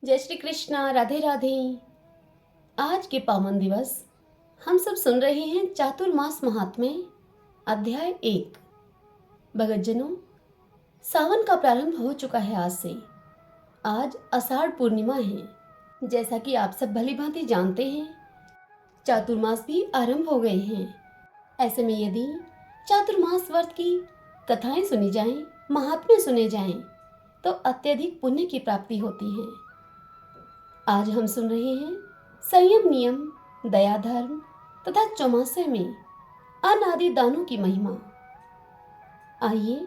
जय श्री कृष्णा, राधे राधे। आज के पावन दिवस हम सब सुन रहे हैं चातुर्मास महात्म्य अध्याय 1। भगतजनों, सावन का प्रारंभ हो चुका है आज से। आज आषाढ़ पूर्णिमा है। जैसा कि आप सब भली भांति जानते हैं, चातुर्मास भी आरंभ हो गए हैं। ऐसे में यदि चातुर्मास व्रत की कथाएं सुनी जाएं, महात्म्य सुने जाएं, तो अत्यधिक पुण्य की प्राप्ति होती है। आज हम सुन रहे हैं संयम, नियम, दया, धर्म तथा चौमासे में अनादि दानों की महिमा। आइए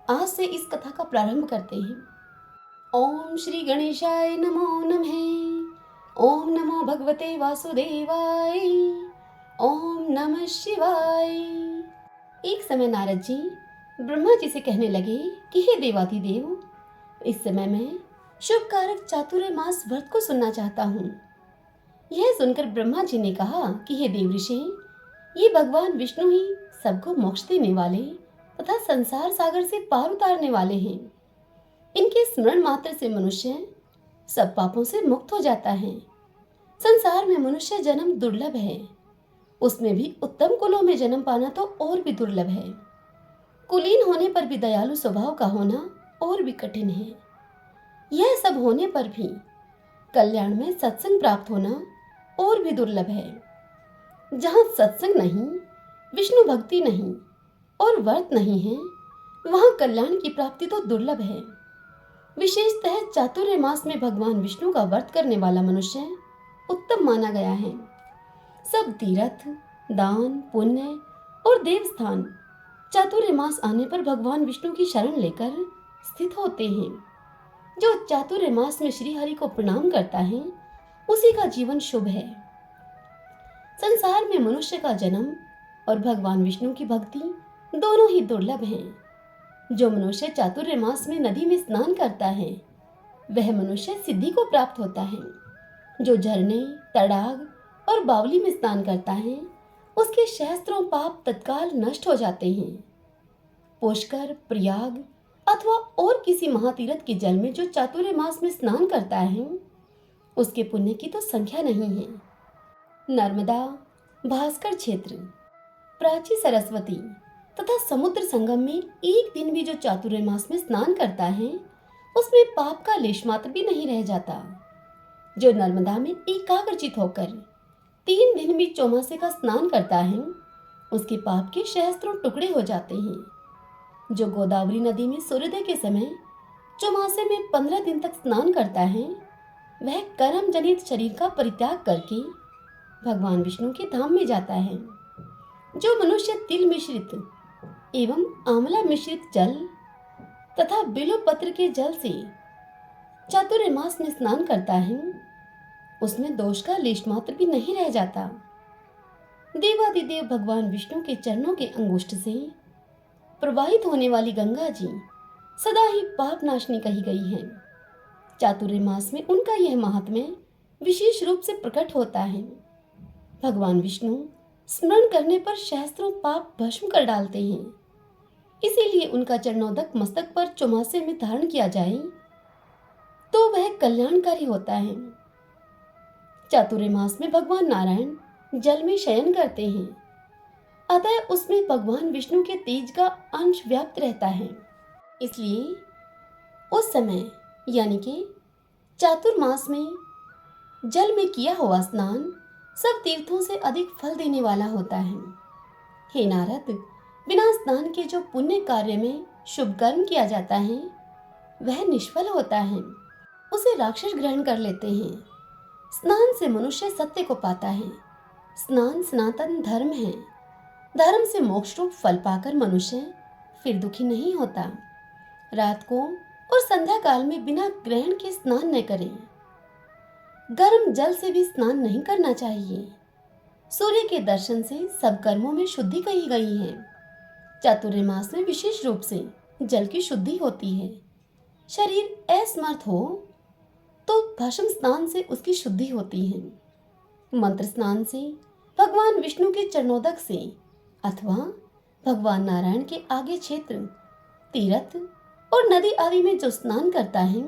आज से इस कथा का प्रारंभ करते हैं। ओम श्री गणेशाय नमो नमः। ओम नमो भगवते वासुदेवाय। ओम नमः शिवाय। एक समय नारद जी ब्रह्मा जी से कहने लगे कि हे देवाधिदेव, इस समय मैं शुभ कारक चातुर्मास व्रत को सुनना चाहता हूँ। यह सुनकर ब्रह्मा जी ने कहा कि हे देव ऋषि, ये भगवान विष्णु ही सबको मोक्ष देने वाले तथा संसार सागर से पार उतारने वाले हैं। इनके स्मरण मात्र से मनुष्य सब पापों से मुक्त हो जाता है। संसार में मनुष्य जन्म दुर्लभ है, उसमें भी उत्तम कुलों में जन्म पाना तो और भी दुर्लभ है। कुलीन होने पर भी दयालु स्वभाव का होना और भी कठिन है। यह सब होने पर भी कल्याण में सत्संग प्राप्त होना और भी दुर्लभ है। जहाँ सत्संग नहीं, विष्णु भक्ति नहीं और व्रत नहीं है, वहाँ कल्याण की प्राप्ति तो दुर्लभ है। विशेषतः चातुर्मास में भगवान विष्णु का व्रत करने वाला मनुष्य उत्तम माना गया है। सब तीर्थ, दान, पुण्य और देवस्थान चातुर्मास आने पर भगवान विष्णु की शरण लेकर स्थित होते हैं। जो चातुर्मास में श्री हरि को प्रणाम करता है, उसी का जीवन शुभ है। संसार में मनुष्य का जन्म और भगवान विष्णु की भक्ति दोनों ही दुर्लभ हैं। जो मनुष्य चातुर्मास में नदी में स्नान करता है, वह मनुष्य सिद्धि को प्राप्त होता है। जो झरने, तड़ाग और बावली में स्नान करता है, उसके सहस्त्रों पाप तत्काल नष्ट हो जाते हैं। पुष्कर, प्रयाग अथवा और किसी महातीर्थ के जल में जो चातुर्मास में स्नान करता है, उसके पुण्य की तो संख्या नहीं है। नर्मदा, भास्कर क्षेत्र, प्राची, सरस्वती तथा समुद्र संगम में एक दिन भी जो चातुर्मास में स्नान करता है, उसमें पाप का लेश मात्र भी नहीं रह जाता। जो नर्मदा में एकाग्रचित होकर 3 दिन भी चौमासे का स्नान करता है, उसके पाप के सहस्त्रों टुकड़े हो जाते हैं। जो गोदावरी नदी में सूर्योदय के समय चौमासे में 15 दिन तक स्नान करता है, वह कर्म जनित शरीर का परित्याग करके भगवान विष्णु के धाम में जाता है। जो मनुष्य तिल मिश्रित एवं आंवला मिश्रित जल तथा बिल्व पत्र के जल से चातुर्मास में स्नान करता है, उसमें दोष का लेश मात्र भी नहीं रह जाता। देवादिदेव भगवान विष्णु के चरणों के अंगुष्ठ से प्रवाहित होने वाली गंगा जी सदा ही पाप नाशनी कही गई है। चातुर्मास में उनका यह महात्म्य विशेष रूप से प्रकट होता है। भगवान विष्णु स्मरण करने पर सहस्त्रों पाप भस्म कर डालते हैं। इसीलिए उनका चरणोदक मस्तक पर चौमासे में धारण किया जाए तो वह कल्याणकारी होता है। चातुर्मास में भगवान नारायण जल में शयन करते हैं, अतः उसमें भगवान विष्णु के तेज का अंश व्याप्त रहता है। इसलिए उस समय यानी कि चातुर्मास में जल में किया हुआ स्नान सब तीर्थों से अधिक फल देने वाला होता है। हे नारद, बिना स्नान के जो पुण्य कार्य में शुभ कर्म किया जाता है, वह निष्फल होता है। उसे राक्षस ग्रहण कर लेते हैं। स्नान से मनुष्य सत्य को पाता है। स्नान सनातन धर्म है। धर्म से मोक्ष रूप फल पाकर मनुष्य फिर दुखी नहीं होता। रात को और संध्या काल में बिना ग्रहण के स्नान न करें। गर्म जल से भी स्नान नहीं करना चाहिए। सूर्य के दर्शन से सब कर्मों में शुद्धि कही गई है। चातुर्मास में विशेष रूप से जल की शुद्धि होती है। शरीर असमर्थ हो तो भस्म स्नान से उसकी शुद्धि होती है। मंत्र स्नान से, भगवान विष्णु के चरणोदक से अथवा भगवान नारायण के आगे क्षेत्र, तीर्थ और नदी आदि में जो स्नान करता है,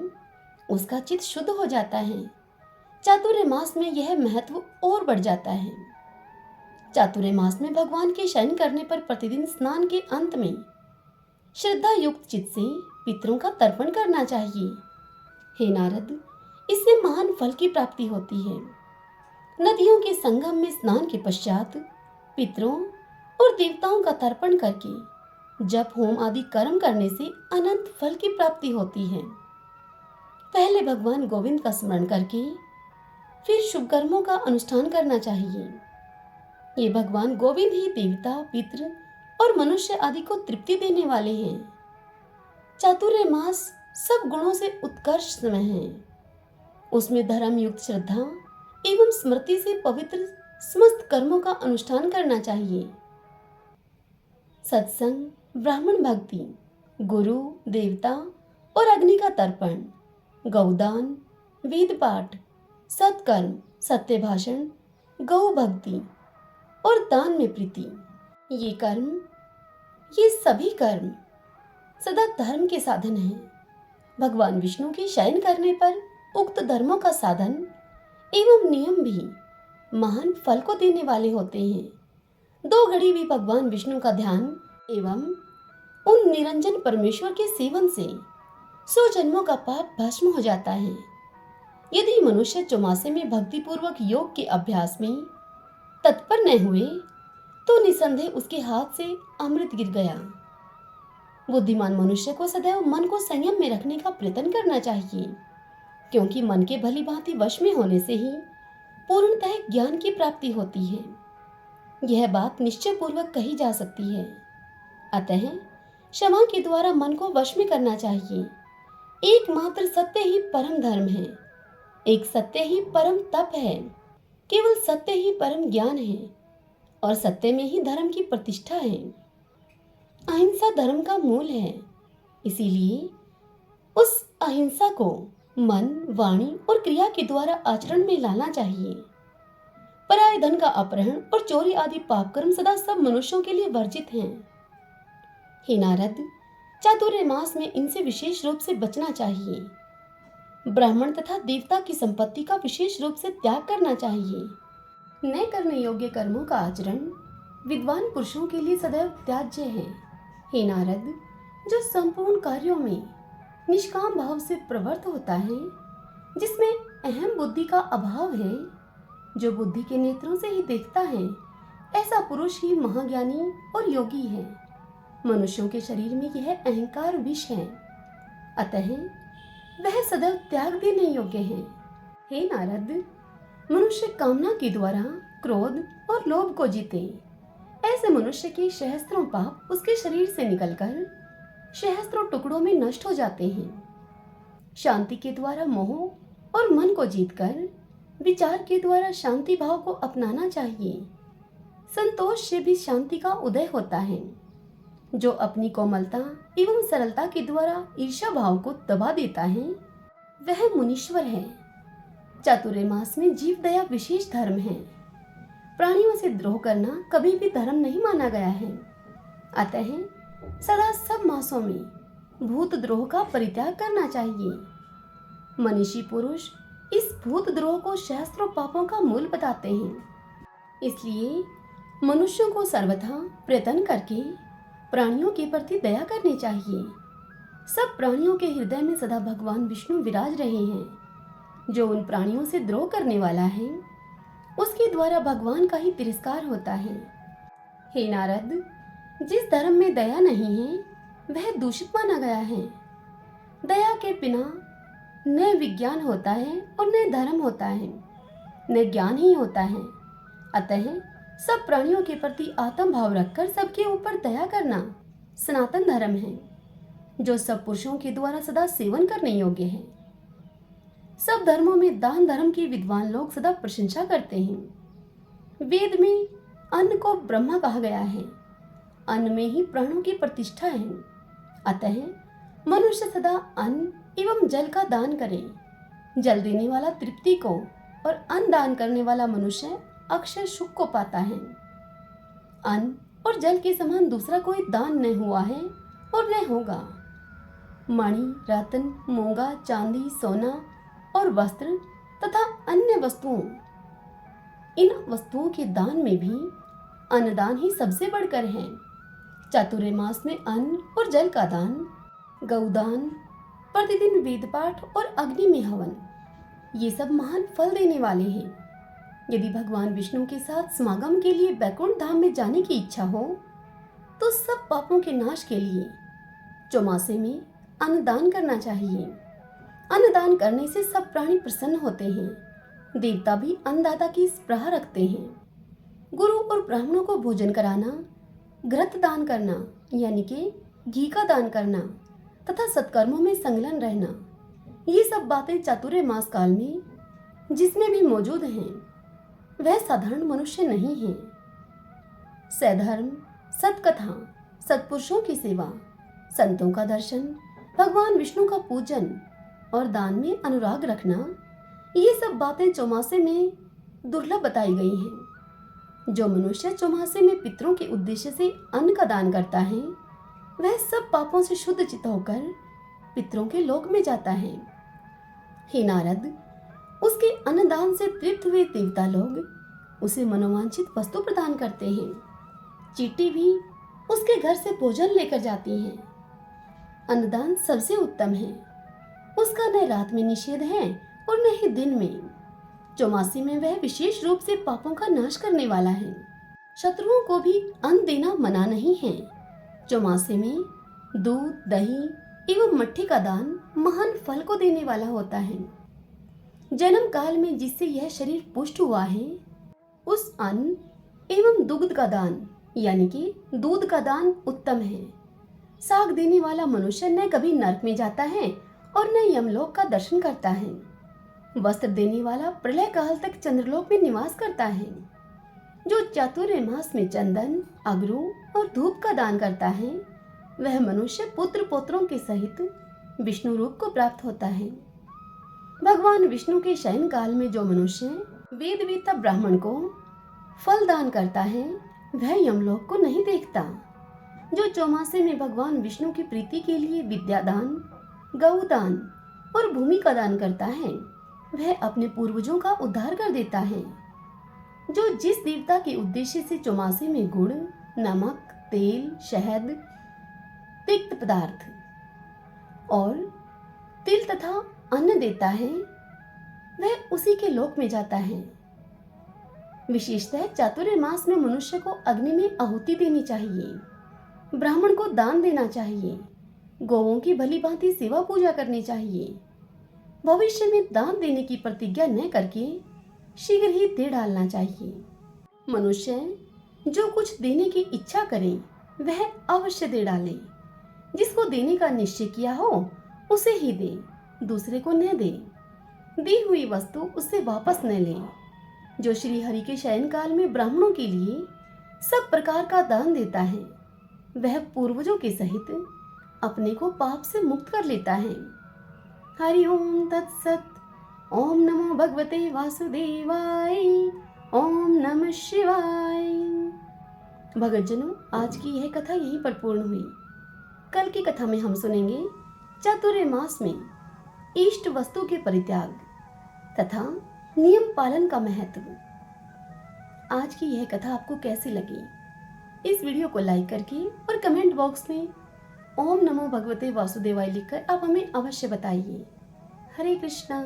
उसका चित्त शुद्ध हो जाता है। चातुर्य मास में यह महत्व और बढ़ जाता है। चातुर्य मास में भगवान के शयन करने पर प्रतिदिन स्नान के अंत में श्रद्धा युक्त चित्त से पितरों का तर्पण करना चाहिए। हे नारद, इससे महान फल की प्राप्ति होती है। नदियों के संगम में स्नान के पश्चात पितरों और देवताओं का तर्पण करके जप होम आदि कर्म करने से अनंत फल की प्राप्ति होती है। पहले भगवान गोविंद का स्मरण करके फिर शुभ कर्मों का अनुष्ठान करना चाहिए। ये भगवान गोविंद ही देवता, पितृ और मनुष्य आदि को तृप्ति देने वाले हैं। चातुर्य मास सब गुणों से उत्कर्ष समय है। उसमें धर्म युक्त श्रद्धा एवं स्मृति से पवित्र समस्त कर्मों का अनुष्ठान करना चाहिए। सत्संग, ब्राह्मण भक्ति, गुरु, देवता और अग्नि का तर्पण, गौदान, वेद पाठ, सत्कर्म, सत्य भाषण, गौ भक्ति और दान में प्रीति, ये सभी कर्म सदा धर्म के साधन हैं। भगवान विष्णु के शयन करने पर उक्त धर्मों का साधन एवं नियम भी महान फल को देने वाले होते हैं। 2 घड़ी भी भगवान विष्णु का ध्यान एवं उन निरंजन परमेश्वर के सेवन से 100 जन्मों का पाप भस्म हो जाता है। यदि मनुष्य चौमासे में भक्ति पूर्वक योग के अभ्यास में तत्पर न हुए तो निसंदेह उसके हाथ से अमृत गिर गया। बुद्धिमान मनुष्य को सदैव मन को संयम में रखने का प्रयत्न करना चाहिए, क्योंकि मन के भली भांति वश में होने से ही पूर्णतः ज्ञान की प्राप्ति होती है। यह बात निश्चय पूर्वक कही जा सकती है। अतः क्षमा के द्वारा मन को वश में करना चाहिए। एकमात्र सत्य ही परम धर्म है, एक सत्य ही परम तप है, केवल सत्य ही परम ज्ञान है और सत्य में ही धर्म की प्रतिष्ठा है। अहिंसा धर्म का मूल है, इसीलिए उस अहिंसा को मन, वाणी और क्रिया के द्वारा आचरण में लाना चाहिए। पराये धन का अपहरण और चोरी आदि पाप कर्म सदा सब मनुष्यों के लिए वर्जित हैं। हे नारद, चातुर्य मास में इनसे विशेष रूप से बचना चाहिए। ब्राह्मण तथा देवता की संपत्ति का विशेष रूप से त्याग करना चाहिए। न करने योग्य कर्मों का आचरण विद्वान पुरुषों के लिए सदैव त्याज्य है। हे नारद, जो संपूर्ण कार्यों में निष्काम भाव से प्रवृत्त होता है, जिसमें अहम बुद्धि का अभाव है, जो बुद्धि के नेत्रों से ही देखता है, ऐसा पुरुष ही महाज्ञानी और योगी है। मनुष्यों के शरीर में यह अहंकार विष है, अतः वह सदैव त्याग देने योग्य है। हे नारद, मनुष्य कामना के द्वारा क्रोध और लोभ को जीते। ऐसे मनुष्य के सहस्त्रों पाप उसके शरीर से निकलकर सहस्त्रों टुकड़ों में नष्ट हो जाते हैं। शांति के द्वारा मोह और मन को जीतकर विचार के द्वारा शांति भाव को अपनाना चाहिए। संतोष से भी शांति का उदय होता है। जो अपनी कोमलता एवं सरलता के द्वारा ईर्ष्या भाव को दबा देता है, वह मुनीश्वर है। चातुर्य मास में जीव दया विशेष धर्म है। प्राणियों से द्रोह करना कभी भी धर्म नहीं माना गया है। अतः सदा सब मासों में भूत द्रोह का परित्याग करना चाहिए। मनीषी पुरुष इस भूत द्रोह को सहस्त्रों पापों का मूल बताते हैं। इसलिए मनुष्यों को सर्वथा प्रयत्न करके प्राणियों के प्रति दया करनी चाहिए। सब प्राणियों के हृदय में सदा भगवान विष्णु विराज रहे हैं। जो उन प्राणियों से द्रोह करने वाला है, उसके द्वारा भगवान का ही तिरस्कार होता है। हे नारद, जिस धर्म में दया नहीं है, वह दूषित माना गया है। दया के बिना न विज्ञान होता है और न धर्म होता है, न ज्ञान ही होता है। अतः सब प्राणियों के प्रति आत्म भाव रखकर सबके ऊपर दया करना सनातन धर्म है, जो सब पुरुषों के द्वारा सदा सेवन करने योग्य है। सब धर्मों में दान धर्म के विद्वान लोग सदा प्रशंसा करते हैं। वेद में अन्न को ब्रह्मा कहा गया है। अन्न में ही प्राणों की प्रतिष्ठा है। अतः मनुष्य सदा अन्न एवं जल का दान करे। जल देने वाला तृप्ति को और अन्न दान करने वाला मनुष्य अक्षय सुख को पाता है। अन्न और जल के समान दूसरा कोई दान न हुआ है और न होगा। मणि, रत्न, मूंगा, चांदी, सोना और वस्त्र तथा अन्य वस्तुओं, इन वस्तुओं के दान में भी अन्नदान ही सबसे बढ़कर है। चातुर्मास में अन्न और जल का दान, गौदान, प्रतिदिन वेद पाठ और अग्नि में हवन, ये सब महान फल देने वाले हैं। यदि भगवान विष्णु के साथ समागम के लिए बैकुंठ धाम में जाने की इच्छा हो तो सब पापों के नाश के लिए चौमासे में अन्नदान करना चाहिए। अन्नदान करने से सब प्राणी प्रसन्न होते हैं। देवता भी अन्नदाता की स्पृहा रखते हैं। गुरु और ब्राह्मणों को भोजन कराना, घृत दान करना यानी कि घी का दान करना तथा सत्कर्मों में संलग्न रहना, ये सब बातें चातुर्मास काल में जिसमें भी मौजूद हैं वह साधारण मनुष्य नहीं है। सधर्म, सत्कथा, सत्पुरुषों की सेवा, संतों का दर्शन, भगवान विष्णु का पूजन और दान में अनुराग रखना, ये सब बातें चौमासे में दुर्लभ बताई गई हैं। जो मनुष्य चौमासे में पितरों के उद्देश्य से अन्न का दान करता है वह सब पापों से शुद्ध चित्त होकर पितरों के लोक में जाता है। हे नारद, उसके अन्नदान से तृप्त हुए देवता लोग उसे मनोवांछित वस्तु प्रदान करते हैं। चींटी भी उसके घर से भोजन लेकर जाती हैं। अन्नदान सबसे उत्तम है। उसका न रात में निषेध है और न ही दिन में। चौमासी में वह विशेष रूप से पापों का नाश करने वाला है। शत्रुओं को भी अन्न देना मना नहीं है। चौमासे में दूध, दही एवं मट्ठी का दान महान फल को देने वाला होता है। जन्म काल में जिससे यह शरीर पुष्ट हुआ है उस अन्न एवं दुग्ध का दान यानी कि दूध का दान उत्तम है। साग देने वाला मनुष्य न कभी नरक में जाता है और न यमलोक का दर्शन करता है। वस्त्र देने वाला प्रलय काल तक चंद्रलोक में निवास करता है। जो चातुर्मास में चंदन, अगरू और धूप का दान करता है वह मनुष्य पुत्र पौत्रों के सहित विष्णु रूप को प्राप्त होता है। भगवान विष्णु के शयन काल में जो मनुष्य वेद वेत्ता ब्राह्मण को फल दान करता है वह यमलोक को नहीं देखता। जो चौमासे में भगवान विष्णु की प्रीति के लिए विद्यादान, गौदान और भूमि का दान करता है वह अपने पूर्वजों का उद्धार कर देता है। जो जिस देवता के उद्देश्य से चौमासे में गुड़, नमक, तेल, शहद, तिक्त पदार्थ और तिल तथा अन्न देता है वह उसी के लोक में जाता है। विशेषतः चातुर्मास में मनुष्य को अग्नि में आहुति देनी चाहिए, ब्राह्मण को दान देना चाहिए, गौओं की भली भांति सेवा पूजा करनी चाहिए। भविष्य में दान देने की प्रतिज्ञा न करके शीघ्र ही दे डालना चाहिए। मनुष्य जो कुछ देने की इच्छा करे वह अवश्य दे डाले। जिसको देने का निश्चय किया हो उसे ही दे, दूसरे को न दे। दी हुई वस्तु उससे वापस न ले। जो श्री हरि के शयन काल में ब्राह्मणों के लिए सब प्रकार का दान देता है वह पूर्वजों के सहित अपने को पाप से मुक्त कर लेता है। हरि ओम तत्सत। ओम नमो भगवते वासुदेवाय। ओम नमः शिवाय। भगतजनों, आज की यह कथा यहीं पर पूर्ण हुई। कल की कथा में हम सुनेंगे चातुर्मास में इष्ट वस्तु के परित्याग तथा नियम पालन का महत्व। आज की यह कथा आपको कैसी लगी? इस वीडियो को लाइक करके और कमेंट बॉक्स में ओम नमो भगवते वासुदेवाय लिखकर आप हमें अवश्य बताइए। हरे कृष्णा।